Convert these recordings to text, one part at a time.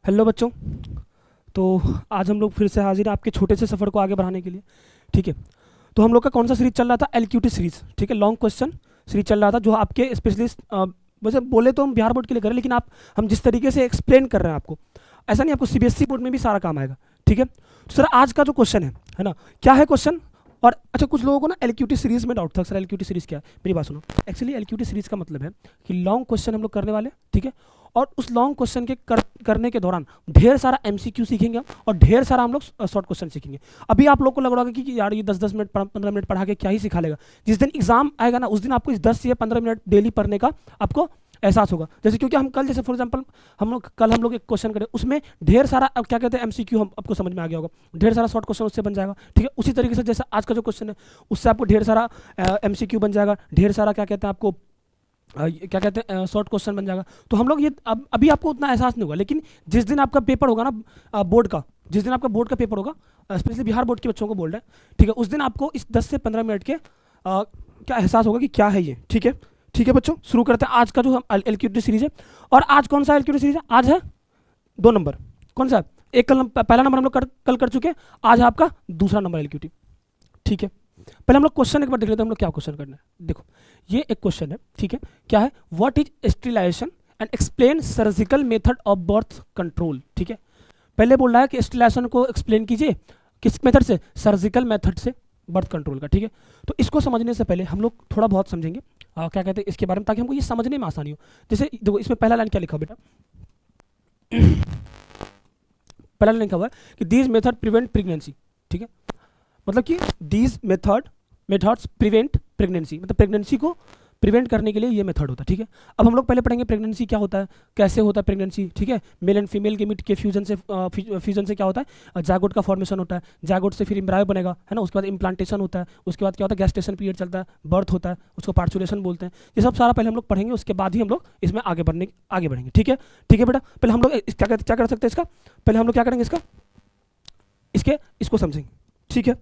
Hello बच्चों। तो आज हम लोग फिर से हाजिर हैं आपके छोटे से सफ़र को आगे बढ़ाने के लिए। ठीक है। तो हम लोग का कौन सा सीरीज चल रहा था? एलक्यूटी सीरीज। ठीक है, लॉन्ग क्वेश्चन सीरीज चल रहा था जो आपके स्पेशलिस्ट वैसे बोले तो हम बिहार बोर्ड के लिए करें, लेकिन आप हम जिस तरीके से एक्सप्लेन कर रहे हैं आपको, ऐसा नहीं, आपको सीबीएसई बोर्ड में भी सारा काम आएगा। ठीक है। तो सर आज का जो क्वेश्चन है ना, क्या है क्वेश्चन? और अच्छा, कुछ लोगों को ना एलक्यूटी सीरीज में डाउट था, सर एलक्यूटी सीरीज क्या है? मेरी बात सुनो। एक्चुअली एलक्यूटी सीरीज का मतलब है कि लॉन्ग क्वेश्चन हम लोग करने वाले हैं। ठीक है। और उस लॉन्ग क्वेश्चन के करने के दौरान ढेर सारा एमसीक्यू सीखेंगे हम, और ढेर सारा हम लोग शॉर्ट क्वेश्चन सीखेंगे। अभी आप लोग को लग रहा होगा कि यार ये 10-10 मिनट 15 मिनट पढ़ा के क्या ही सिखा लेगा। जिस दिन एग्जाम आएगा ना, उस दिन आपको इस 10 से 15 मिनट डेली पढ़ने का आपको एहसास होगा। जैसे क्योंकि हम कल, जैसे फॉर एग्जांपल हम लोग एक क्वेश्चन करें, उसमें ढेर सारा अब क्या कहते हैं एमसीक्यू, हम आपको समझ में आ गया होगा। ढेर सारा शॉर्ट क्वेश्चन उससे बन जाएगा। ठीक है। उसी तरीके से जैसे आज का जो क्वेश्चन है, उससे आपको ढेर सारा एमसीक्यू बन जाएगा, ढेर सारा क्या कहते हैं आपको क्या कहते हैं शॉर्ट क्वेश्चन बन जाएगा। तो हम लोग ये अभी आपको उतना एहसास नहीं होगा, लेकिन जिस दिन आपका पेपर होगा ना बोर्ड का, जिस दिन आपका बोर्ड का पेपर होगा, स्पेशली बिहार बोर्ड के बच्चों को बोल रहे हैं, ठीक है, उस दिन आपको इस 10 से 15 मिनट के क्या एहसास होगा कि क्या है ये। ठीक है। ठीक है बच्चों, शुरू करते हैं आज का जो हम एलक्यूटी सीरीज है। और आज कौन सा एलक्यूटी सीरीज है? आज है 2 नंबर। कौन सा? एक कल पहला नंबर हम लोग कल कर चुके हैं, आज है आपका दूसरा नंबर एलक्यूटी। ठीक है। पहले हम लोग क्वेश्चन एक बार देख लेते हैं हम लोग क्या क्वेश्चन करना है। देखो, ये एक क्वेश्चन है। ठीक है। क्या है? What is sterilisation and explain surgical method of birth control. ठीक है। पहले बोल रहा है कि स्टेरिलाइजेशन को एक्सप्लेन कीजिए किस मेथड से? सर्जिकल मेथड से बर्थ कंट्रोल का। ठीक है। तो इसको समझने से पहले हम लोग थोड़ा बहुत समझेंगे क्या कहते हैं इसके बारे में, ताकि हमको ये समझने में आसानी हो। जैसे देखो, इसमें पहला लाइन क्या लिखा बेटा? पहला लाइन लिखा हुआ है कि दीज मेथड प्रिवेंट प्रेगनेंसी। ठीक है। मतलब कि दीज मेथड्स प्रिवेंट प्रेगनेंसी, मतलब प्रेगनेंसी को प्रिवेंट करने के लिए ये मेथड होता है। ठीक है। अब हम लोग पहले पढ़ेंगे प्रेगनेंसी क्या होता है, कैसे होता है प्रेगनेंसी। ठीक है। मेल एंड फीमेल गेमीट के फ्यूजन से क्या होता है? जायगोट का फॉर्मेशन होता है, जायगोट से फिर एम्ब्रायो बनेगा, है ना। उसके बाद इम्प्लांटेशन होता है, उसके बाद क्या होता है? गैस्टेशन पीरियड चलता है, बर्थ होता है, उसको पार्चुलेशन बोलते हैं। ये सब सारा पहले हम लोग पढ़ेंगे, उसके बाद ही हम लोग इसमें आगे बढ़ेंगे। ठीक है। ठीक है बेटा, पहले हम लोग क्या कर सकते हैं इसका, पहले हम लोग क्या करेंगे इसको समझेंगे। ठीक है।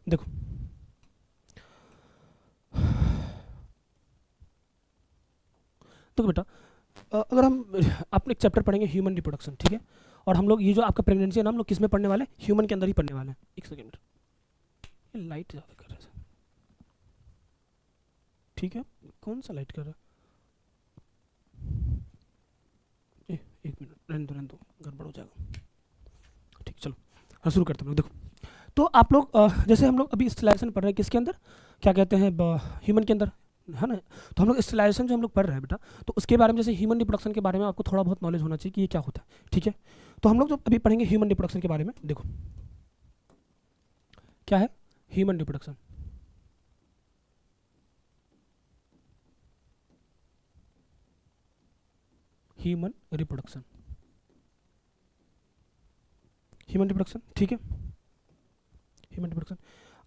देखो, तो बेटा अगर हम अपने एक चैप्टर पढ़ेंगे ह्यूमन रिप्रोडक्शन। ठीक है। और हम लोग ये जो आपका प्रेगनेंसी है ना, हम लोग किस में पढ़ने वाले हैं? ह्यूमन के अंदर ही पढ़ने वाले हैं। एक सेकेंड, ये लाइट ज़्यादा कर रहा है। ठीक है। कौन सा लाइट कर रहा है? एक मिनट, रहने दो, गड़बड़ हो जाएगा। ठीक, चलो हाँ, शुरू करते हैं हम लोग। देखो, तो आप लोग जैसे हम लोग अभी स्टेलाइजेशन पढ़ रहे हैं किसके अंदर? क्या कहते हैं? ह्यूमन के अंदर, है ना। तो हम लोग स्टेलाइजेशन जो हम लोग पढ़ रहे हैं बेटा, तो उसके बारे में, जैसे ह्यूमन रिप्रोडक्शन के बारे में आपको थोड़ा बहुत नॉलेज होना चाहिए कि ये क्या होता है। ठीक है। तो हम लोग जो अभी पढ़ेंगे ह्यूमन रिप्रोडक्शन के बारे में, देखो क्या है human reproduction. Human reproduction, human reproduction. ठीक है। ह्यूमन रिप्रोडक्शन,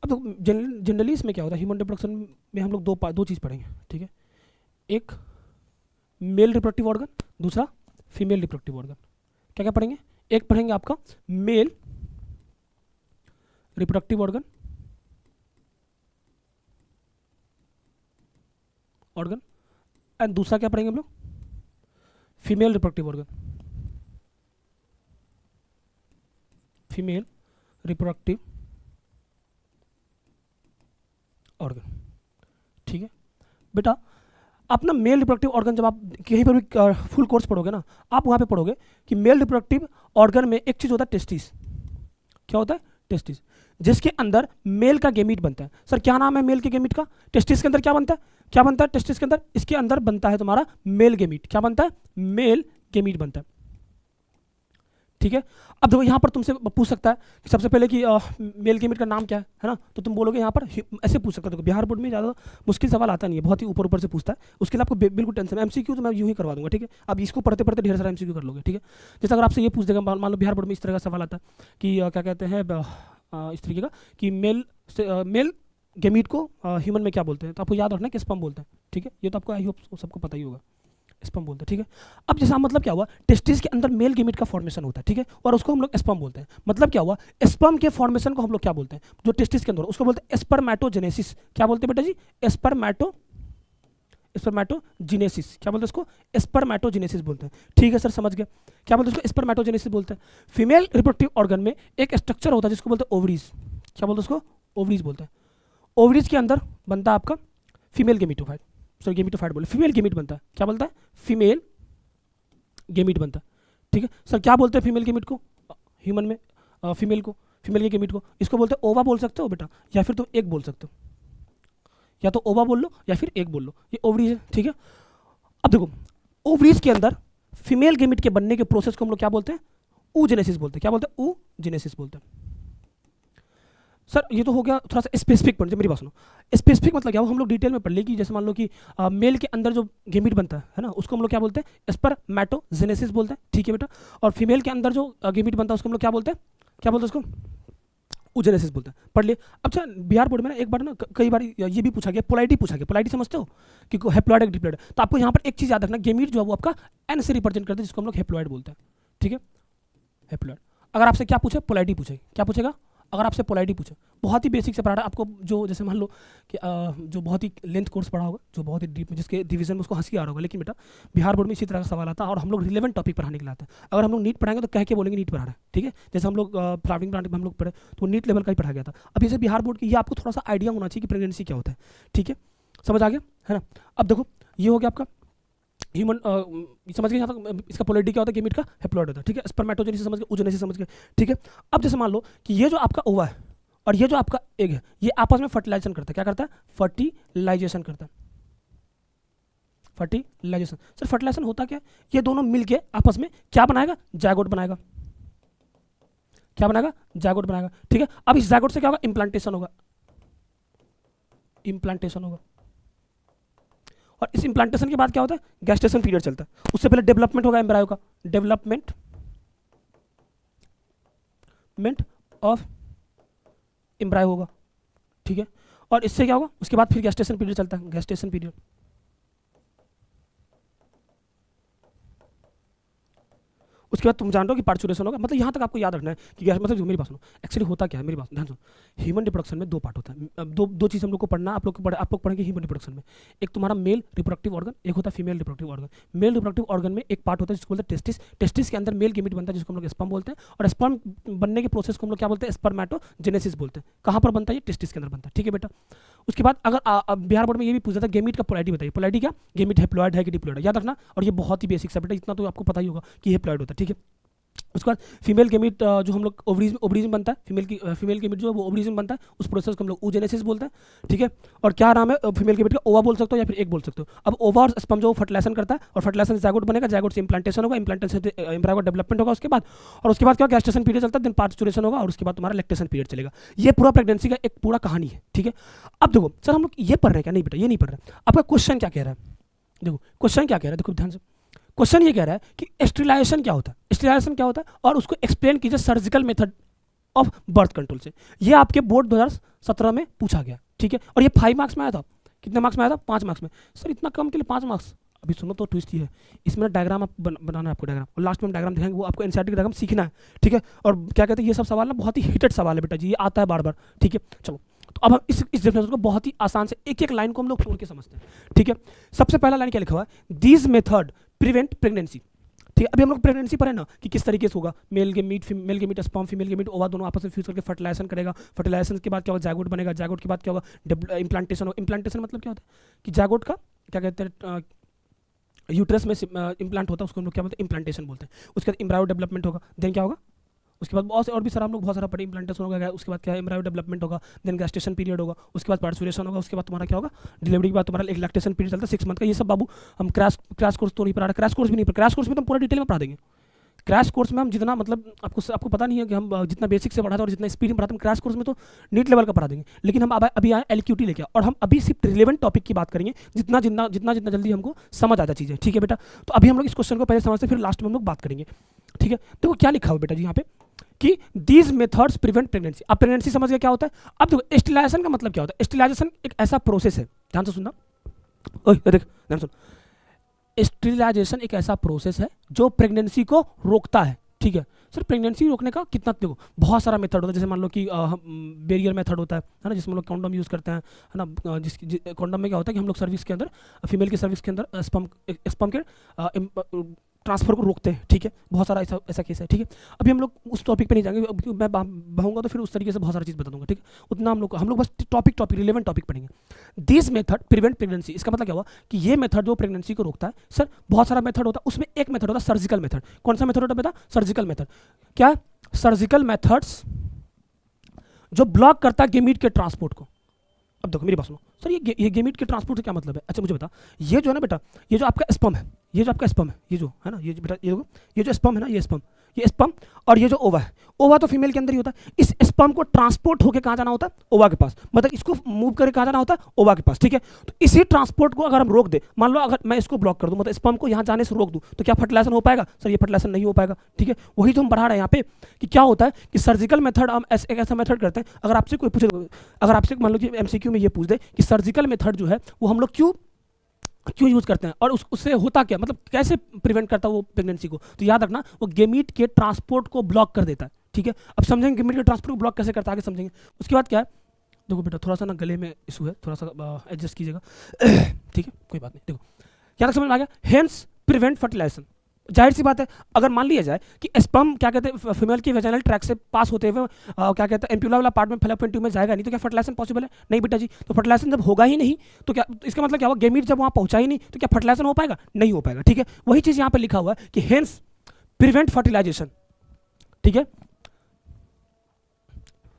अब तो जनरली इसमें क्या होता है ह्यूमन रिप्रोडक्शन में? हम लोग दो चीज़ पढ़ेंगे। ठीक है। एक मेल रिप्रोडक्टिव ऑर्गन, दूसरा फीमेल रिप्रोडक्टिव ऑर्गन। क्या क्या पढ़ेंगे? एक पढ़ेंगे आपका मेल रिप्रोडक्टिव ऑर्गन एंड दूसरा क्या पढ़ेंगे हम लोग? Female reproductive organ, female reproductive organ. ठीक है बेटा, अपना मेल रिप्रोडक्टिव ऑर्गन जब आप कहीं पर भी फुल कोर्स पढ़ोगे ना, आप वहाँ पे पढ़ोगे कि मेल रिप्रोडक्टिव ऑर्गन में एक चीज़ होता है टेस्टिस। क्या होता है? टेस्टिस, जिसके अंदर मेल का गेमीट बनता है। सर क्या नाम है मेल के गेमीट का? टेस्टिस के अंदर क्या बनता है? क्या बनता है टेस्टिस के अंदर? इसके अंदर बनता है तुम्हारा मेल गेमीट। क्या बनता है? मेल गेमीट बनता है। ठीक है। अब देखो, यहाँ पर तुमसे पूछ सकता है कि सबसे पहले कि मेल गेमीट का नाम क्या है ना, तो तुम बोलोगे यहाँ पर ऐसे पूछ सकते हो। देखो, बिहार बोर्ड में ज़्यादा मुश्किल सवाल आता नहीं है, बहुत ही ऊपर ऊपर से पूछता है। उसके लिए आपको बिल्कुल टेंशन है। एमसीक्यू तो मैं यूँ ही करवा दूंगा। ठीक है। अब इसको पढ़ते पढ़ते ढेर सारा एमसीक्यू कर लोगे। ठीक है। जैसे अगर आपसे ये पूछ देगा, मान लो बिहार बोर्ड में इस तरह का सवाल आता है कि क्या कहते हैं इस तरीके का कि मेल गेमीट को ह्यूमन में क्या बोलते हैं, तो आपको याद रखना है कि स्पर्म बोलते हैं। ठीक है। ये तो आपको आई होप सबको पता ही होगा, स्पर्म बोलते हैं। ठीक है। अब जैसा मतलब क्या हुआ, टेस्टिस के अंदर मेल गेमीट का फॉर्मेशन होता है। ठीक है। और उसको हम लोग स्पर्म बोलते हैं। मतलब क्या हुआ, स्पर्म के फॉर्मेशन को हम लोग क्या बोलते हैं? जो टेस्टिस के अंदर उसको बोलते हैं स्पर्मेटोजेनेसिस। क्या बोलते हैं बेटा जी? स्पर्मेटोजेनेसिस। क्या बोलते हैं इसको? स्पर्मेटोजेनेसिस बोलते हैं। ठीक है सर, समझ गए। क्या बोलते हैं इसको? स्पर्मेटोजेनेसिस बोलते हैं। फीमेल रिप्रोडक्टिव ऑर्गन में एक स्ट्रक्चर होता है जिसको बोलते हैं ओवरीज। क्या बोलते हैं उसको? ओवरीज बोलते हैं। ओवरीज के अंदर बनता है आपका फीमेल गेमिटोफाइट, सॉरी गेमिटोफाइट बोले, फीमेल गेमिट बनता है। क्या बोलता है? फीमेल गेमिट बनता है। ठीक है सर, क्या बोलते हैं फीमेल गेमिट को ह्यूमन में? फीमेल को, फीमेल के गेमिट को, इसको बोलते हैं ओवा बोल सकते हो बेटा, या फिर तुम एक बोल सकते हो, या तो ओवा बोल लो या फिर एक बोल लो। ये ओवरीज है। ठीक है, अब देखो ओवरीज के अंदर फीमेल गेमिट के बनने के प्रोसेस को हम लोग क्या बोलते हैं? oogenesis बोलते हैं। क्या बोलते हैं? oogenesis बोलते हैं। सर ये तो हो गया थोड़ा सा स्पेसिफिक पॉइंट। मेरी बात सुनो, स्पेसिफिक मतलब क्या हो, हम लोग डिटेल में पढ़ लेंगे। जैसे मान लो कि मेल के अंदर जो गेमिट बनता है ना, उसको हम लोग क्या बोलते हैं? स्पर्मेटोजेनेसिस बोलते हैं। ठीक है बेटा। और फीमेल के अंदर जो गेमिट बनता है उसको हम लोग क्या बोलते हैं? क्या बोलते हैं उसको? oogenesis बोलते हैं। पढ़ लिए। अच्छा, बिहार बोर्ड में ना एक बार ना कई बार ये भी पूछा गया, पोलाइटी पूछा गया। पोलाइटी समझते हो कि हेप्लॉइड है डिप्लॉइड? तो आपको यहाँ पर एक चीज़ याद रखना, गेमिट जो है वो आपका एन से रिप्रेजेंट करते हैं, जिसको हम लोग हेप्लॉइड बोलते हैं। ठीक है, हेप्लॉइड। अगर आपसे क्या पूछे? पोलाइटी पूछे। क्या पूछेगा? अगर आपसे पोलाइटी पूछे, बहुत ही बेसिक से पढ़ा है आपको, जो जैसे मान लो कि जो बहुत ही लेंथ कोर्स पढ़ा होगा, जो बहुत ही डीप में, जिसके डिवीजन में उसको हंसी आ रहा होगा, लेकिन बेटा बिहार बोर्ड में इसी तरह का सवाल आता है और हम लोग रिलेवेंट टॉपिक पढ़ाने के लिए आते हैं। अगर हम लोग नीट पढ़ाएंगे तो कह के बोलेंगे नीट पढ़ा रहे हैं। ठीक है, जैसे हम लोग फ्लावरिंग प्लांट में हम लोग पढ़े तो नीट लेवल का ही पढ़ा गया था। अब जैसे बिहार बोर्ड की, ये आपको थोड़ा सा आइडिया होना चाहिए कि प्रेगनेंसी क्या होता है। ठीक है, समझ आ गया है ना? अब देखो ये हो गया आपका ह्यूमन, समझ गए यहाँ तक? इसका पोलैरिटी क्या होता है? गेमिट का हेप्लॉइड होता है। ठीक है, स्पर्मेटोजेनेसिस समझ गए, oogenesis समझ गए। ठीक है, अब जैसे मान लो कि ये जो आपका ओवा है और ये जो आपका एग है, ये आपस में फर्टिलाइजेशन करता है। क्या करता है? फर्टिलाइजेशन करता है। फर्टिलाइजेशन। सर फर्टिलाइजेशन होता क्या है? ये दोनों मिलके आपस में क्या बनाएगा? जायगोट बनाएगा। क्या बनाएगा? जायगोट बनाएगा। ठीक है, अब इस जायगोट से क्या होगा? इम्प्लांटेशन होगा। इम्प्लांटेशन होगा। और इस इम्प्लांटेशन के बाद क्या होता है? गैस्टेशन पीरियड चलता है। उससे पहले डेवलपमेंट होगा एम्ब्रायो का, डेवलपमेंट ऑफ एम्ब्रायो होगा। ठीक है, और इससे क्या होगा? उसके बाद फिर गैस्टेशन पीरियड चलता है, गैस्टेशन पीरियड। उसके बाद तुम जान रहे हो कि पार्चुरेशन होगा। मतलब यहाँ तक आपको याद रखना है कि मतलब मेरी बात सुनो, एक्चुअली होता क्या है, मेरी बात ध्यान सुनो। ह्यूमन रिप्रोडक्शन में दो पार्ट होता है। अब दो चीज़ हम लोग को पढ़ना, आप लोग पढ़ेंगे ह्यूमन रिप्रोडक्शन में। एक तुम्हारा मेल रिप्रोडक्टिव ऑर्गन, एक होता है female reproductive organ. Male reproductive organ में एक पार्ट होता है जिसको बोलते हैं टेस्टिस। टेस्टिस के अंदर मेल गेमिट बनता है जिसको हम लोग स्पर्म बोलते हैं, और स्पर्म बनने के प्रोसेस को हम लोग क्या बोलते हैं? स्पर्मेटोजेनेसिस बोलते हैं। कहाँ पर बनता है? ये टेस्टिस के अंदर बनता है। ठीक है बेटा। उसके बाद अगर बिहार बोर्ड में ये भी पूछा था गेमिट का पोलैरिटी बताइए। पोलैरिटी क्या? गेमिट हेप्लॉइड है कि डिप्लॉइड है, याद रखना। और ये बहुत ही बेसिक सा बेटा, इतना तो आपको पता ही होगा कि हेप्लॉइड होता है। ठीक है, उसके बाद फीमेल गेमिट जो हम लोग ओवरीज में बनता है, फीमेल गेमिट जो है वो ओवरीज में बनता है, उस प्रोसेस को हम लोग oogenesis बोलते हैं। ठीक है, और क्या नाम है फीमेल गेमिट का? ओवा बोल सकते हो या फिर एक बोल सकते हो। अब ओवा और स्पर्म जो फर्टिलाइजेशन करता है, और फर्टिलाइजेशन से जायगोट बनेगा, जायगोट से इंप्लांटेशन होगा, इंप्लांटेशन से एम्ब्रायो का डेवलपमेंट होगा उसके बाद, और उसके बाद क्या? गैस्टेशन पीरियड चलता है, देन पार्चुरेशन होगा, और उसके बाद तुम्हारा लैक्टेशन पीरियड चलेगा। ये पूरा प्रेगनेंसी का एक पूरा कहानी है। ठीक है, अब देखो सर हम लोग ये पढ़ रहे हैं क्या? नहीं बेटा ये नहीं पढ़ रहे। आपका क्वेश्चन क्या कह रहा है? देखो क्वेश्चन क्या कह रहा है, देखो ध्यान से। क्वेश्चन ये कह रहा है कि स्टेरिलाइजेशन क्या होता है? स्टेरिलाइजेशन क्या होता है, और उसको एक्सप्लेन कीजिए surgical method of birth control से। ये आपके बोर्ड 2017 में पूछा गया। ठीक है, और ये 5 मार्क्स में आया था। कितने मार्क्स में आया था? 5 मार्क्स में। सर इतना कम के लिए 5 मार्क्स? अभी सुनो तो ट्विस्ट ही है इसमें, डायग्राम आप बनाना है आपको, डायग्राम, और लास्ट में हम डायग्राम दिखाएंगे, वो आपको एनसीईआरटी का डायग्राम सीखना है। ठीक है, और क्या कहते हैं, ये सब सवाल ना बहुत ही हिटेड सवाल है बेटा जी, ये आता है बार बार। ठीक है, चलो तो अब हम इस डेफिनेशन को बहुत ही आसान से एक एक लाइन को हम लोग तोड़ के समझते हैं। ठीक है, सबसे पहला लाइन क्या लिखा हुआ है? These method prevent pregnancy. ठीक है, अभी हम लोग प्रेगनेंसी पर है ना कि किस तरीके से होगा? मेल के मीट स्पर्म, फीमेल के मीट ओवा दोनों आपस में फ्यूज करके फर्टिलाइजेशन करेगा। फर्टिलाइजेशन के बाद क्या होगा? जायगोट बनेगा। जायगोट के बाद क्या होगा? इम्प्लांटेशन होगा। इम्प्लांटेशन मतलब क्या होता है? कि जायगोट का क्या कहते हैं, यूट्रस में इम्प्लांट होता है, उसको हम लोग क्या बोलते हैं? इम्प्लांटेशन बोलते हैं। उसके बाद एम्ब्रायो डेवलपमेंट होगा, देन क्या होगा? उसके बाद बहुत से और भी सारा हम लोग बहुत सारा पढ़े, इम्प्लांटेशन होगा, उसके बाद क्या है? एम्ब्रायो डेवलपमेंट होगा, देन गैस्टेशन पीरियड होगा, उसके बाद पार्चुरेशन होगा, उसके बाद तुम्हारा क्या होगा? डिलीवरी के बाद तुम्हारा एक लैक्टेशन पीरियड चलता है 6 मंथ का। ये सब बाबू हम क्रैश कोर्स तो नहीं पढ़ा रहे, क्रैश कोर्स भी नहीं पढ़ा, क्रैश कोर्स में तो हम पूरा डिटेल में पढ़ा देंगे। क्रैश कोर्स में हम जितना मतलब आपको पता नहीं है कि हम जितना बेसिक से पढ़ाते हैं और जितना स्पीड में पढ़ाते हैं, क्रैश कोर्स में तो नीट लेवल का पढ़ा देंगे। लेकिन हम अभी आए एलक्यूटी लेके, और हम अभी सिर्फ रिलेवेंट टॉपिक की बात करेंगे, जितना जल्दी हमको समझ आ जाए चीज़ें। ठीक है बेटा, तो अभी हम लोग इस क्वेश्चन को पहले समझते, फिर लास्ट में हम लोग बात करेंगे। ठीक है, देखो क्या लिखा हुआ बेटा जी यहाँ पे कि दीज मेथड्स प्रिवेंट प्रेगनेंसी। अब प्रेगनेंसी समझ गए क्या होता है? अब देखो स्टेरिलाइजेशन का मतलब क्या होता है? स्टेरिलाइजेशन एक ऐसा प्रोसेस है, ध्यान से सुनना, देख ध्यान सुन। स्टेरिलाइजेशन एक ऐसा प्रोसेस है जो प्रेगनेंसी को रोकता है। ठीक है सर। प्रेगनेंसी रोकने का कितना, देखो बहुत सारा मेथड होता है, जैसे मान लो कि बैरियर मेथड होता है ना, जिसमें हम लोग कॉन्डम यूज़ करते हैं, है ना। कॉन्डम में क्या होता है कि हम लोग सर्विस के अंदर, फीमेल की सर्विस के अंदर स्पर्म के ट्रांसफर को रोकते हैं, ठीक है। बहुत सारा ऐसा ऐसा केस है, ठीक है। अभी हम लोग उस टॉपिक पे नहीं जाएंगे, अब मैं bahूंगा तो फिर उस तरीके से बहुत सारी चीज़ बता दूंगा, ठीक है। उतना हम लोग बस टॉपिक रिलेवेंट टॉपिक पढ़ेंगे। दिस मेथड प्रिवेंट प्रेगनेंसी, इसका मतलब क्या हुआ कि ये मेथड जो प्रेगनेंसी को रोकता है सर, बहुत सारा मेथड होता है, उसमें एक मेथड होता है सर्जिकल मेथड। कौन सा मेथड होता है बेटा? Surgical method. क्या है? सर्जिकल मेथड्स जो ब्लॉक करता है गेमीट के ट्रांसपोर्ट को। अब देखो मेरी बात सुनो सर, ये गेमीट के ट्रांसपोर्ट से क्या मतलब है? अच्छा मुझे बता, ये जो है ना बेटा, ये जो आपका स्पर्म है, ये जो आपका स्पर्म है, ये जो है ना, ये बेटा ये जो स्पर्म है ना, ये स्पर्म और ये जो ओवा है, ओवा तो फीमेल के अंदर ही होता है। इस स्पर्म को ट्रांसपोर्ट होकर कहाँ जाना होता है? ओवा के पास। मतलब इसको मूव करके कहाँ जाना होता है? ओवा के पास, ठीक है। तो इसी ट्रांसपोर्ट को अगर हम रोक दे, मान लो अगर मैं इसको ब्लॉक कर दूं, मतलब स्पर्म को यहाँ जाने से रोक दूं, तो क्या फर्टिलाइजेशन हो पाएगा? सर ये फर्टिलाइजेशन नहीं हो पाएगा, ठीक है। वही तो हम बढ़ा रहे हैं यहाँ पे कि क्या होता है कि सर्जिकल मेथड, हम एक ऐसा मेथड करते हैं, अगर आपसे कोई पूछे, अगर आपसे मान लो कि MCQ में ये पूछ दे कि सर्जिकल मेथड जो है वो हम लोग क्यों यूज करते हैं और उससे होता क्या, मतलब कैसे प्रिवेंट करता है वो प्रेगनेंसी को, तो याद रखना वो गेमीट के ट्रांसपोर्ट को ब्लॉक कर देता है, ठीक है। अब समझेंगे गेमीट के ट्रांसपोर्ट को ब्लॉक कैसे करता है, आगे समझेंगे। उसके बाद क्या है, देखो बेटा थोड़ा सा ना गले में इशू है, थोड़ा सा एडजस्ट कीजिएगा, ठीक है, कोई बात नहीं। देखो क्या समझ में आ गया? Hence prevent fertilisation. जाहिर सी बात है, अगर मान लिया जाए कि स्पर्म क्या कहते हैं फीमेल की वेजाइनल ट्रैक से पास होते हुए क्या कहते हैं एम्प्यूला वाला पार्ट में फैलोपियन ट्यूब में जाएगा नहीं, तो क्या फर्टिलाइजेशन पॉसिबल है? नहीं बेटा जी। तो फर्टिलाइजेशन जब होगा ही नहीं तो क्या, इसका मतलब क्या होगा? गेमीट जब वहाँ पहुंचा ही नहीं तो क्या फर्टिलाइजेशन हो पाएगा? नहीं हो पाएगा, ठीक है। वही चीज़ यहाँ पर लिखा हुआ है कि हेंस प्रिवेंट फर्टिलाइजेशन, ठीक है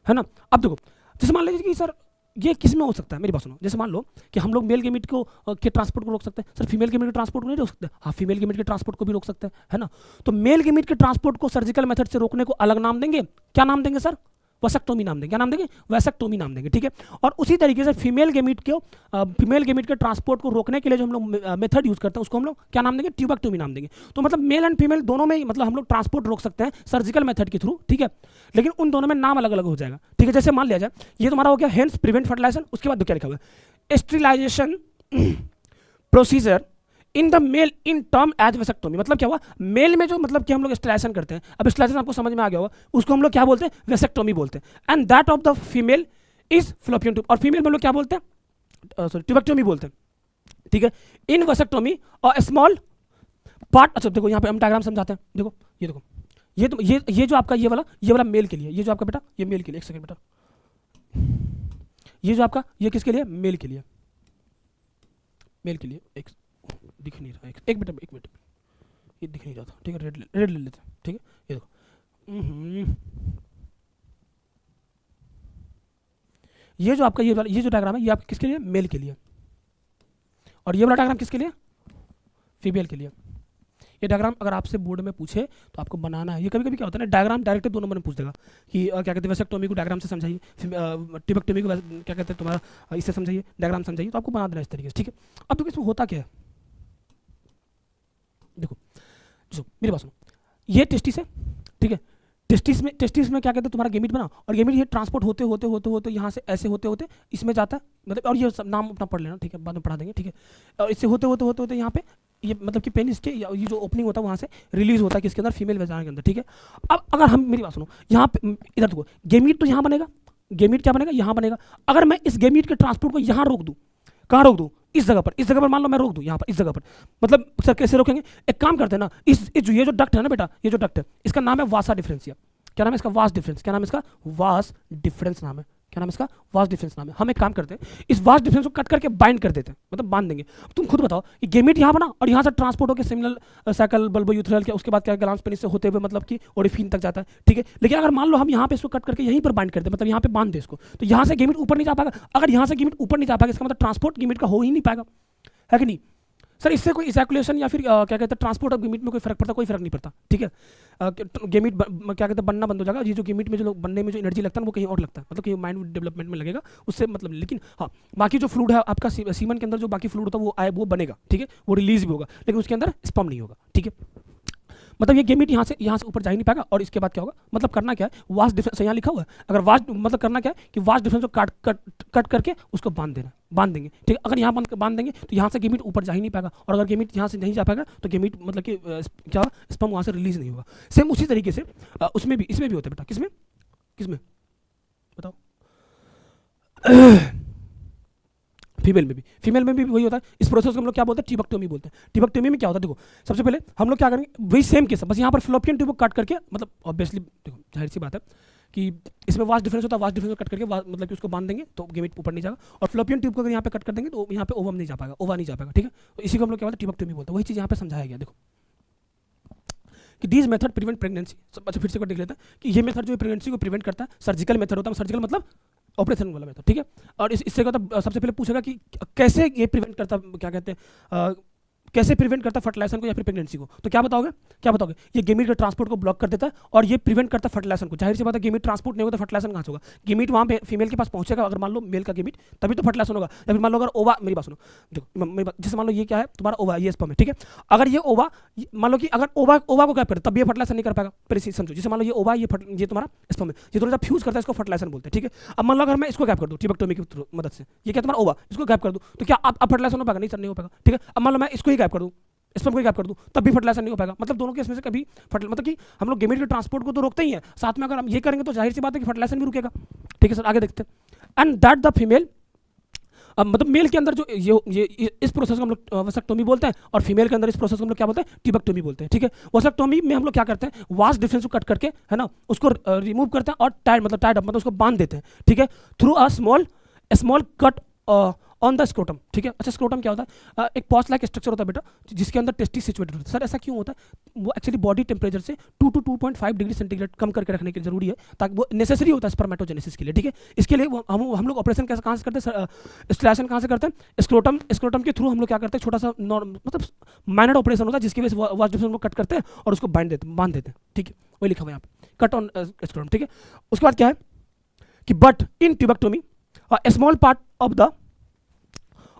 ना। अब देखो जैसे मान लीजिए कि सर ये किस में हो सकता है, मेरी बात सुनो। जैसे मान लो कि हम लोग मेल गेमीट को के ट्रांसपोर्ट को रोक सकते हैं, सर फीमेल गेमीट के ट्रांसपोर्ट को नहीं रोक सकते? हाँ, फीमेल गेमीट के ट्रांसपोर्ट को भी रोक सकते हैं, है ना। तो मेल गेमीट के ट्रांसपोर्ट को सर्जिकल मेथड से रोकने को अलग नाम देंगे, क्या नाम देंगे सर? वैसेक्टोमी नाम देंगे। क्या नाम देंगे? वैसेक्टोमी नाम देंगे, ठीक है। और उसी तरीके से फीमेल गेमीट के ट्रांसपोर्ट को रोकने के लिए जो हम लोग मेथड यूज करते हैं उसको हम लोग क्या नाम देंगे? ट्यूबेक्टोमी नाम देंगे। तो मतलब मेल एंड फीमेल दोनों में मतलब हम लोग ट्रांसपोर्ट रोक सकते हैं सर्जिकल मेथड के थ्रू, ठीक है। लेकिन उन दोनों में नाम अलग अलग हो जाएगा, ठीक है। जैसे मान लिया जाए ये तुम्हारा हो गया हेंस प्रिवेंट फर्टिलाइजेशन, उसके बाद क्या लिखा हुआ है? Sterilisation procedure in the male in term as vasectomy. मतलब क्या हुआ? मेल में जो मतलब कि हम लोग स्टेरिलाइजेशन करते हैं, अब स्टेरिलाइजेशन आपको समझ में आ गया होगा, उसको हम लोग क्या बोलते हैं? वेसेक्टोमी बोलते हैं। And that of the female is fallopian tube, और फीमेल में लोग क्या बोलते हैं? सॉरी ट्यूबेक्टोमी बोलते हैं, ठीक है। इन वेसेक्टोमी और स्मॉल पार्ट, अच्छा देखो यहाँ पे हम डायग्राम समझाते हैं, देखो ये देखो, ये जो आपका ये वाला मेल के लिए, ये जो आपका बेटा ये मेल के लिए, एक सेकंड बेटा, ये जो आपका ये किसके लिए? मेल के लिए, मेल के लिए। एक दिख नहीं रहा, एक मिनट, ये दिख नहीं रहा था, ठीक है। रेड ले लेते हैं, ठीक है। ये देखो ये जो आपका ये जो डायग्राम है ये आपके किसके लिए? मेल के लिए। और ये वाला डायग्राम किसके लिए? फीमेल के लिए। ये डायग्राम अगर आपसे बोर्ड में पूछे तो आपको बनाना है। ये कभी कभी क्या होता है ना, डायग्राम डायरेक्ट 2 नंबर में पूछ देगा कि क्या कहते हैं वेसेक्टोमी को डायग्राम से समझाइए, ट्यूबेक्टोमी को क्या कहते हैं तुम्हारा इससे समझाइए, डायग्राम समझाइए, तो आपको बना देना इस तरीके से, ठीक है। अब देखो इसमें होता क्या है, देखो मेरी बात सुनो, ये टेस्टिस है, ठीक है। टेस्टिस में क्या कहते हैं तुम्हारा गेमीट बना, और गेमीट ये ट्रांसपोर्ट होते यहाँ से ऐसे होते इसमें जाता है, मतलब, और ये सब नाम अपना पढ़ लेना, ठीक है, बाद में पढ़ा देंगे, ठीक है। और इससे होते यहाँ पे ये मतलब कि पेनिस के ये जो ओपनिंग होता है वहाँ से रिलीज होता है किसके अंदर? फीमेल वेजाइना के अंदर, ठीक है। अब अगर हम, मेरी बात सुनो, यहाँ पे इधर देखो, गेमीट तो यहाँ बनेगा, गेमीट क्या बनेगा? यहाँ बनेगा। अगर मैं इस गेमीट के ट्रांसपोर्ट को यहाँ रोक दूँ, कहाँ रोक दूँ? इस जगह पर मान लो मैं रोक दूँ यहाँ पर, इस जगह पर, मतलब सर कैसे रोकेंगे? एक काम करते हैं ना, ये जो डक्ट है ना बेटा, ये जो डक्ट है इसका नाम है वासा डिफरेंशिया। क्या नाम है इसका? Vas deferens. क्या नाम है इसका? वास डिफरेंस नाम है। क्या नाम है इसका? वास डिफरेंस नाम है। हम एक काम करते हैं, इस वास डिफरेंस को कट करके बाइंड कर देते हैं, मतलब बांध देंगे। तुम खुद बताओ कि गेमीट यहाँ बना और यहाँ से ट्रांसपोर्ट होकर सेमिनल साइकिल बल्बोयूथेरल के, उसके बाद क्या ग्लांस पेनिस से होते हुए मतलब कि ओरिफिन तक जाता है, ठीक है। लेकिन अगर मान लो हम यहाँ पे इसको कट करके यहीं पर बाइंड कर दे, मतलब यहाँ पे बांध दे इसको, तो यहाँ से गेमीट ऊपर नहीं जा पाएगा। अगर यहाँ से गेमीट ऊपर नहीं जा पाएगा इसका मतलब ट्रांसपोर्ट गेमीट का हो ही नहीं पाएगा, है कि नहीं सर? इससे कोई इजैकुलेशन या फिर क्या कहते हैं ट्रांसपोर्ट ऑफ गेमीट में कोई फर्क पड़ता? कोई फर्क नहीं पड़ता, ठीक है। गेमीट क्या कहते हैं बनना बंद हो जाएगा। ये जो गेमीट में जो बनने में जो एनर्जी लगता है वो कहीं और लगता है, मतलब कि माइंड डेवलपमेंट में लगेगा उससे मतलब। लेकिन हाँ, बाकी जो फ्लूइड है आपका सीमन के अंदर, जो बाकी फ्लूइड होता है वो बनेगा, ठीक है, वो रिलीज भी होगा, लेकिन उसके अंदर स्पर्म नहीं होगा, ठीक है। मतलब ये गेमीट यहाँ से ऊपर जा ही नहीं पाएगा। और इसके बाद क्या होगा, मतलब करना क्या है, वास्ट डिफरेंस यहाँ लिखा हुआ है, अगर वास्ट मतलब करना क्या है कि वास्ट डिफरेंस को कट करके उसको बांध देना, बांध देंगे, ठीक है। अगर यहाँ बांध देंगे तो यहाँ से गेमीट ऊपर जा ही नहीं पाएगा, और अगर गेमीट यहाँ से नहीं जा पाएगा तो गेमीट मतलब कि क्या स्पर्म वहाँ से रिलीज नहीं होगा। सेम उसी तरीके से उसमें भी, इसमें भी होता है बेटा, किसमें किसमें बताओ फीमेल में भी वही होता है। इस प्रोसेस को हम लोग क्या बोलते हैं, ट्यूबेक्टोमी बोलते हैं। ट्यूबेक्टोमी में क्या होता है, देखो सबसे पहले हम लोग क्या करेंगे, वही सेम केस है, बस यहाँ पर फ्लोपियन ट्यूब को काट करके, मतलब ऑब्वियसली देखो जाहिर सी बात है कि इसमें वास्ट डिफरेंस होता है, वास्ट डिफरेंस को कट करके मतलब कि उसको बांध देंगे तो गेमीट ऊपर नहीं जाएगा, और फ्लोपियन ट्यूब को अगर यहाँ पे कट कर देंगे तो यहाँ पे ओवम नहीं जा पाएगा, ओवा नहीं जा पाएगा, ठीक है। तो इसी को हम लोग क्या बोलते हैं, ट्यूबेक्टोमी बोलते हैं। वही चीज़ यहाँ पे समझाया गया, देखो कि दीज मेथड प्रिवेंट प्रेगनेंसी। अच्छा फिर से देख लेते हैं कि ये मेथड जो प्रेगनेंसी को प्रिवेंट करता है, सर्जिकल मेथड होता है, सर्जिकल मतलब ऑपरेशन वाला मेथड, ठीक है। और इससे क्या होता है, सबसे पहले पूछेगा कि कैसे ये प्रिवेंट करता, क्या कहते हैं, कैसे प्रिवेंट करता है फर्टिलाइजेशन को या फिर प्रेगनेंसी को। तो क्या बताओगे, ये गेमीट के ट्रांसपोर्ट को ब्लॉक कर देता है और ये प्रिवेंट करता है फर्टिलाइजेशन को। जाहिर सी बात है गेमीट ट्रांसपोर्ट नहीं होगा तो फर्टिलाइजेशन कहाँ से होगा, गेमीट वहाँ पे फीमेल के पास पहुंचेगा, अगर मान लो मेल का गेमीट, तभी तो फर्टिलाइजेशन होगा। या फिर मान लो अगर ओवा, मेरी बात सुनो, देखो जैसे मान लो ये क्या है तुम्हारा ओवा, ये स्पर्म है, ठीक है। अगर ये ओवा, मान लो कि अगर ओवा को गैप करे तब ये फर्टिलाइजेशन नहीं कर पाएगा, प्रेसिज समझो। जैसे मान लो ये ओवा, ये तुम्हारा स्पर्म है, ये दोनों जब फ्यूज करता है इसको फर्टिलाइजेशन बोलते हैं, ठीक है। अब मान लो अगर मैं इसको गैप कर दूँ ट्यूबेक्टोमी की मदद से, ये क्या तुम्हारा ओवा, इसको गैप कर दूँ तो क्या अब फर्टिलाइजेशन हो पाएगा, नहीं सर नहीं हो पाएगा, ठीक है। अब मान लो मैं इसको ही गैप कर दूँ, स्पर्म को गैप कर दूं तब भी फर्टिलाइजेशन नहीं हो पाएगा। मतलब दोनों केस में से कभी मतलब कि हम लोग गेमीट के ट्रांसपोर्ट को तो रोकते ही हैं, साथ में अगर हम ये करेंगे तो जाहिर सी बात है कि फर्टिलाइजेशन भी रुकेगा, ठीक है सर। आगे देखते हैं। एंड दैट द फीमेल, मतलब मेल के अंदर जो ये इस प्रोसेस को हम लोग वसेक्टोमी बोलते हैं, और फीमेल के अंदर इस प्रोसेस को हम लोग क्या बोलते हैं, ट्यूबेक्टोमी बोलते हैं, ठीक है। वसेक्टोमी में हम लोग क्या करते हैं, वास्ट डिफरेंस को कट करके, है ना, उसको रिमूव करते हैं और टाइड अप मतलब उसको बांध देते हैं, ठीक है, through a small cut on the scrotum, ठीक है। अच्छा स्क्रोटम क्या होता है, एक पॉच लाइक स्ट्रक्चर होता है बेटा, जिसके अंदर टेस्टिस सिचुएटेड होता है। सर ऐसा क्यों होता है, वो एक्चुअली बॉडी टेम्परेचर से 2 to 2.5 डिग्री सेंटीग्रेड कम करके रखने के लिए जरूरी है, ताकि वो नेसेसरी होता है स्पर्मेटोजेनेसिस के लिए, ठीक है। इसके लिए हम लोग ऑपरेशन कहाँ से करते हैं, स्टिमुलेशन कहाँ से करते हैं, स्क्रोटम के थ्रू हम लोग क्या करते हैं, छोटा सा मतलब माइनर ऑपरेशन होता है, जिसकी वजह से वास्ट डिफरेंस को कट करते हैं और उसको बांध देते हैं, ठीक है। वही लिखा हुआ है यहाँ पे, कट ऑन स्क्रोटम, ठीक है। उसके बाद क्या है कि but in tubectomy a small part of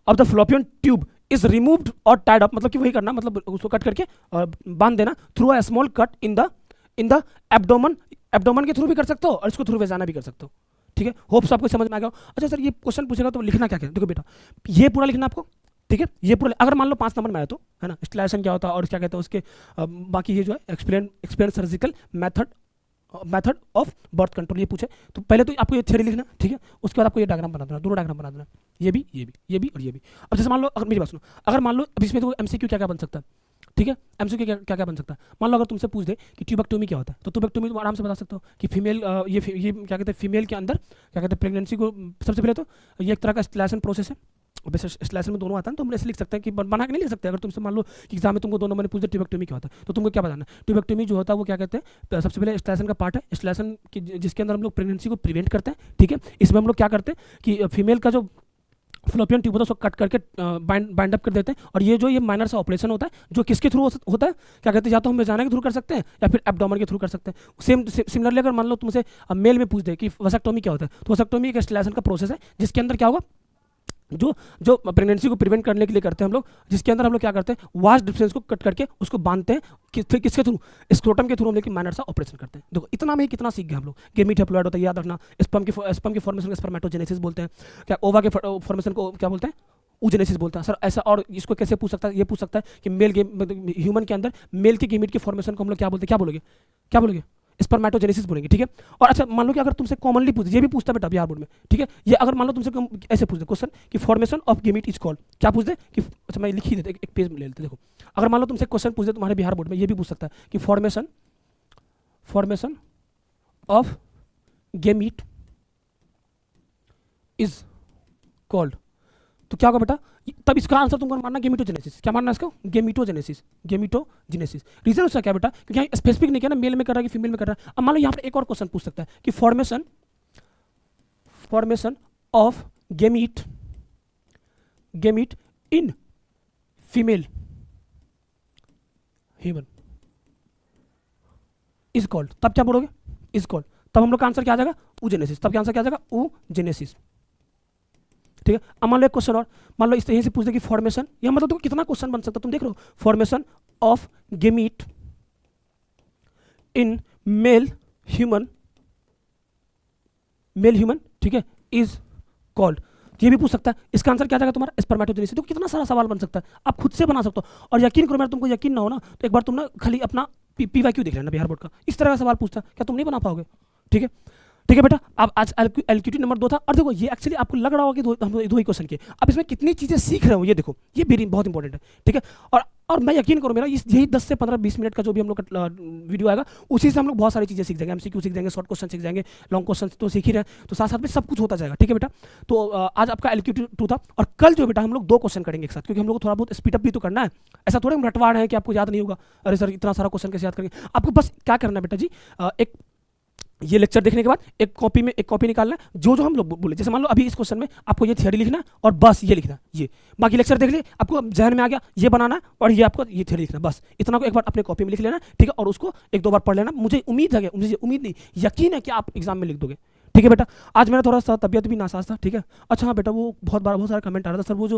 the fallopian tube is removed और टाइड अप, मतलब कि वही करना, मतलब उसको कट करके बांध देना through a small cut in the abdomen के थ्रू भी कर सकते हो और इसको थ्रू वेजाना भी कर सकते हो, ठीक है। होप्स आपको समझ में आ गया। अच्छा सर ये क्वेश्चन पूछेगा तो लिखना क्या, देखो बेटा ये पूरा लिखना आपको, ठीक है। ये पूरा अगर मान लो 5 नंबर में आया तो, है ना, स्टिमुलेशन क्या होता है और क्या कहते हैं उसके बाकी ये जो है explain surgical method of birth control, ये पूछे तो पहले तो आपको ये थ्योरी लिखना, ठीक है। उसके बाद आपको ये डायग्राम बना देना, दोनों डायग्राम बना देना, ये भी और ये भी। अब जैसे मान लो, अगर मेरी बात सुनो, अगर मान लो अब इसमें तो एमसीक्यू क्या बन सकता है, ठीक है, एमसीक्यू क्या बन सकता है। मान लो अगर तुमसे पूछ दे कि ट्यूबेक्टोमी क्या होता है, तो ट्यूबेक्टोमी तुम आराम से बता सकते हो कि फीमेल ये क्या कहते हैं, फीमेल के अंदर क्या कहते हैं प्रेगनेंसी को, सबसे पहले तो ये एक तरह का स्टिमुलेशन प्रोसेस है। स्टिमुलेशन में दोनों आता है तो हम ऐसे लिख सकते हैं कि बना के नहीं लिख सकते। अगर तुमसे मान लो कि एग्जाम में तुमको 2 नंबर में पूछ दे ट्यूबेक्टोमी क्या होता है, तो तुमको क्या बताना, ट्यूबेक्टोमी जो होता है वो क्या कहते हैं, सबसे पहले स्टिमुलेशन का पार्ट है, स्टिमुलेशन की जिसके अंदर हम लोग प्रेगनेंसी को प्रिवेंट करते हैं, ठीक है। इसमें हम लोग क्या करते हैं कि फीमेल का जो फ्लोपियन ट्यूब होता है उसको कट करके बाइंड अप कर देते हैं, और ये जो ये माइनर सा ऑपरेशन होता है जो किसके थ्रू होता है, क्या कहते हैं, या तो हम वेजाना के थ्रू कर सकते हैं या फिर एब्डोमेन के थ्रू कर सकते हैं। सिमिलरली अगर मान लो तुमसे मेल में पूछ दे कि वसेक्टोमी क्या होता है, तो वसेक्टोमी एक स्टिमुलेशन का प्रोसेस है जिसके अंदर क्या होगा, जो प्रेगनेंसी को प्रिवेंट करने के लिए करते हैं हम लोग, जिसके अंदर हम लोग क्या करते हैं, वास्ट डिफरेंस को कट करके उसको बांधते हैं, किसके थ्रू, स्क्रोटम के थ्रू हम लोग माइनर सा ऑपरेशन करते हैं। देखो इतना में कितना सीख गए हम लोग। गेमीट हैप्लॉइड होता है, याद रखना। स्पर्म के फॉर्मेशन को स्पर्मेटोजेनेसिस बोलते हैं, क्या ओवा के फॉर्मेशन को क्या बोलते हैं, oogenesis बोलता है। सर ऐसा, और इसको कैसे पूछ सकता है, ये पूछ सकता है कि मेल ह्यूमन के अंदर मेल के गेमीट के फॉर्मेशन को हम लोग क्या बोलते हैं, क्या बोलोगे स्पर्मेटोजेनेसिस बोलेंगे, ठीक है। और अच्छा मान लो कि अगर तुमसे कॉमनली पूछ, ये भी पूछता है बेटा बिहार बोर्ड में, ठीक है। ये अगर मान लो तुमसे ऐसे पूछ दे क्वेश्चन कि formation of gamete is called, क्या पूछ दे कि, अच्छा मैं लिख ही देते एक पेज में ले लेते। देखो अगर मान लो तुमसे क्वेश्चन पूछ दे तुम्हारे बिहार बोर्ड में, ये भी पूछ सकता है कि formation of gamete is called, तो क्या होगा बेटा, तब इसका आंसर तुमको मानना गेमिटोजेनेसिस। क्या मानना इसका, गेमिटोजेनेसिस। रीजन उसका क्या बेटा, क्योंकि यहाँ स्पेसिफिक नहीं किया ना, मेल में कर रहा है कि फीमेल में कर रहा है। अब मान लो यहाँ पर एक और क्वेश्चन पूछ सकता है कि formation of gamete in female human is called, तब क्या बोलोगे, इज कॉल्ड, तब हम लोग का आंसर क्या आ जाएगा, oogenesis। तब क्या आंसर क्या आ जाएगा, oogenesis, ठीक है। अब मान लो एक क्वेश्चन और, मान लो इस तरह से पूछ दे कि फॉर्मेशन, यह मतलब तो कितना क्वेश्चन बन सकता है, तुम देख रहे हो, formation of gamete in male human, ठीक है, इज कॉल्ड। ये भी पूछ सकता है, इसका आंसर क्या जाएगा तुम्हारा, स्पर्मेटोजेनेसिस। तो कितना सारा सवाल बन सकता है, आप खुद से बना सकते हो। और यकीन करो, मेरा तुमको यकीन ना हो ना, तो एक बार तुम ना खाली अपना PYQ देख लेना बिहार बोर्ड का, इस तरह का सवाल पूछता है, क्या तुम नहीं बना पाओगे? ठीक है, ठीक है बेटा। अब आज LQT नंबर 2 था, और देखो ये एक्चुअली आपको लग रहा होगा कि हम दो ही क्वेश्चन किए, अब इसमें कितनी चीजें सीख रहे हो ये देखो, ये वेरी बहुत इंपॉर्टेंट है। ठीक है, और मैं यकीन करो, मेरा यही 10 से 15-20 मिनट का जो भी हम लोग का वीडियो आएगा, उसी से हम लोग बहुत सारी चीजें सीख जाएंगे, MCQ सीख जाएंगे, शॉर्ट क्वेश्चन सीख जाएंगे, लॉन्ग क्वेश्चन तो सीख ही रहे हैं, तो साथ साथ में सब कुछ होता जाएगा। ठीक है बेटा, तो आज आपका LQT 2 था, और कल जो बेटा हम लोग 2 क्वेश्चन करेंगे एक साथ, क्योंकि हम लोग को थोड़ा बहुत स्पीडअप भी तो करना है। ऐसा थोड़ा रटवाड़ है कि आपको याद नहीं होगा, अरे सर इतना सारा क्वेश्चन कैसे याद करेंगे। आपको बस क्या करना है बेटा जी, एक ये लेक्चर देखने के बाद एक कॉपी निकालना है, जो हम लोग बोले, जैसे मान लो अभी इस क्वेश्चन में आपको ये थ्योरी लिखना है और बस ये लिखना है, ये बाकी लेक्चर देख लिए, आपको जहन में आ गया ये बनाना है और ये आपको ये थ्योरी लिखना है, बस इतना को एक बार अपने कॉपी में लिख लेना। ठीक है, और उसको 1-2 बार पढ़ लेना। मुझे उम्मीद है, मुझे उम्मीद नहीं, यकीन है कि आप एग्जाम में लिख दोगे। ठीक है बेटा, आज मेरा थोड़ा सा तबियत भी नासाज था। ठीक है, अच्छा हाँ बेटा, वो बहुत सारा कमेंट आ रहा था, सर वो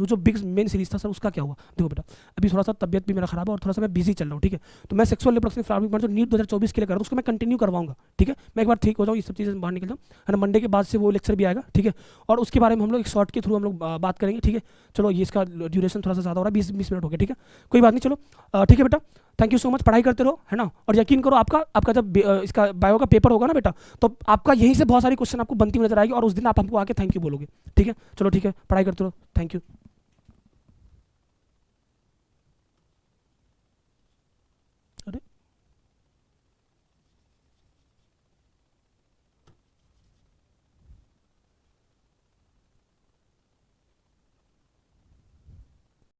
जो बिग मेन सीरीज था सर, उसका क्या हुआ? देखो बेटा, अभी थोड़ा सा तबियत भी मेरा खराब है और थोड़ा सा मैं बिजी चल रहा हूँ। ठीक है, तो मैं सेक्सुअल रिप्रोडक्टिव फ्लावरिंग जो नीट 2024 के लिए कर रहा हूँ, उसको मैं कंटिन्यू करवाऊंगा। ठीक है, मैं एक बार ठीक हो जाऊँ, इस सब चीज़ें बाहर निकल जाऊँ, है ना। मंडे के बाद से वो लेक्चर भी आएगा। ठीक है, और उसके बारे में हम लोग एक शॉर्ट के थ्रू हम लोग बात करेंगे। ठीक है, चलो ये इसका ड्यूरेशन थोड़ा सा ज़्यादा हो रहा है, 20 मिनट हो गया। ठीक है, कोई बात नहीं, चलो ठीक है बेटा, थैंक यू सो मच, पढ़ाई करते रहो, है ना। और यकीन करो, आपका जब इसका बायो का पेपर होगा ना बेटा, तो आपका यहीं से बहुत सारी क्वेश्चन आपको बनती हुई नजर आएगी, और उस दिन आप हमको आके थैंक यू बोलोगे। ठीक है, चलो ठीक है, पढ़ाई करते रहो, थैंक यू।